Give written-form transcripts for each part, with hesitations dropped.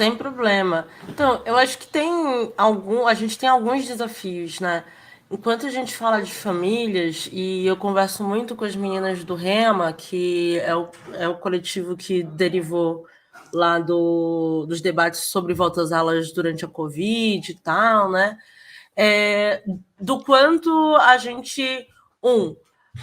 Sem problema. Então, eu acho que a gente tem alguns desafios, né? Enquanto a gente fala de famílias, e eu converso muito com as meninas do Rema, que é o coletivo que derivou lá dos debates sobre volta às aulas durante a Covid e tal, né? É, do quanto a gente,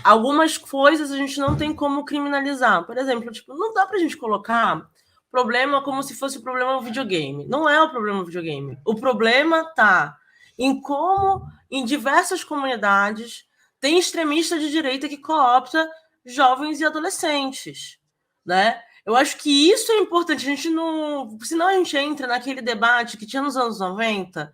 algumas coisas a gente não tem como criminalizar. Por exemplo, tipo, não dá pra gente colocar problema como se fosse o problema do videogame. Não é o problema do videogame. O problema tá em como, em diversas comunidades, tem extremista de direita que coopta jovens e adolescentes, né? Eu acho que isso é importante. A gente não. Senão a gente entra naquele debate que tinha nos anos 90,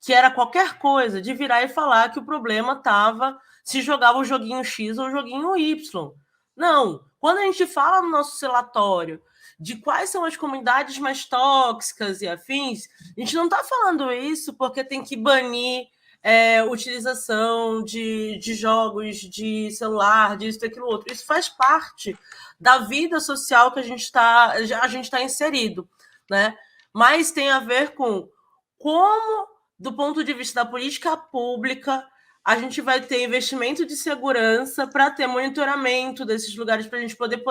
que era qualquer coisa de virar e falar que o problema estava se jogava o joguinho X ou o joguinho Y. Não. Quando a gente fala no nosso relatório de quais são as comunidades mais tóxicas e afins, a gente não está falando isso porque tem que banir utilização de jogos de celular, disso, daquilo outro. Isso faz parte da vida social que a gente tá inserido, né? Mas tem a ver com como, do ponto de vista da política pública, a gente vai ter investimento de segurança para ter monitoramento desses lugares para a gente poder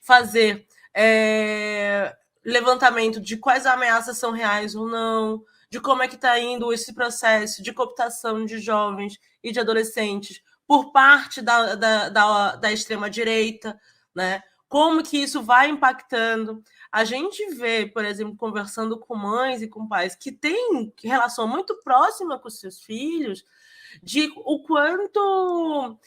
fazer levantamento de quais ameaças são reais ou não, de como é que está indo esse processo de cooptação de jovens e de adolescentes por parte da extrema-direita, né? Como que isso vai impactando. A gente vê, por exemplo, conversando com mães e com pais que têm relação muito próxima com seus filhos, de o quanto,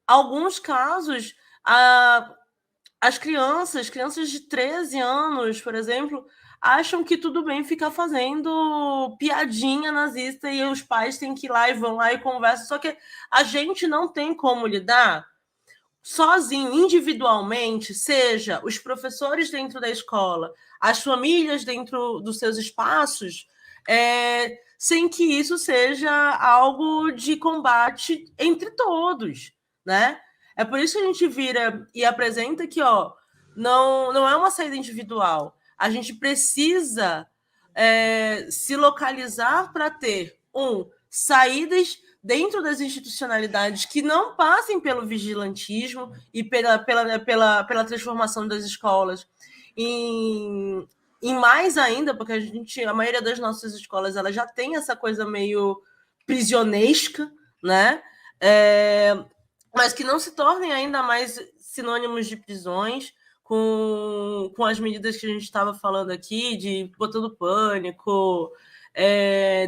alguns casos, as crianças de 13 anos, por exemplo, acham que tudo bem ficar fazendo piadinha nazista e os pais têm que ir lá e vão lá e conversam. Só que a gente não tem como lidar sozinho, individualmente, seja os professores dentro da escola, as famílias dentro dos seus espaços, sem que isso seja algo de combate entre todos, né? É por isso que a gente vira e apresenta que, não é uma saída individual. A gente precisa se localizar para ter, saídas dentro das institucionalidades que não passem pelo vigilantismo e pela transformação das escolas em mais ainda, porque a maioria das nossas escolas ela já tem essa coisa meio prisionesca, né? Mas que não se tornem ainda mais sinônimos de prisões, com as medidas que a gente estava falando aqui, de botando pânico,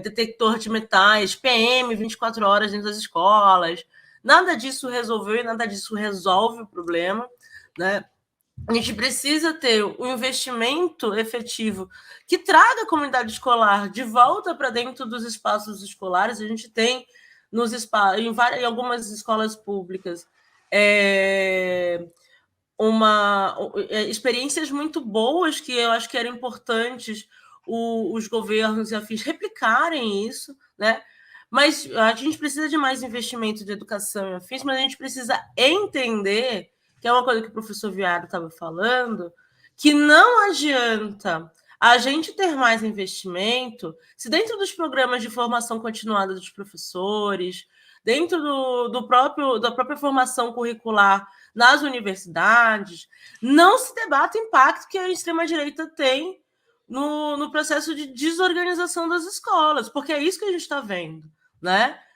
detector de metais, PM 24 horas dentro das escolas. Nada disso resolveu e nada disso resolve o problema, né? A gente precisa ter um investimento efetivo que traga a comunidade escolar de volta para dentro dos espaços escolares. A gente tem em algumas escolas públicas experiências muito boas que eu acho que eram importantes os governos e afins replicarem isso, né? Mas a gente precisa de mais investimento de educação e afins, mas a gente precisa entender, que é uma coisa que o professor Viário estava falando, que não adianta a gente ter mais investimento se dentro dos programas de formação continuada dos professores, dentro da própria formação curricular nas universidades, não se debate o impacto que a extrema-direita tem no processo de desorganização das escolas, porque é isso que a gente está vendo, né?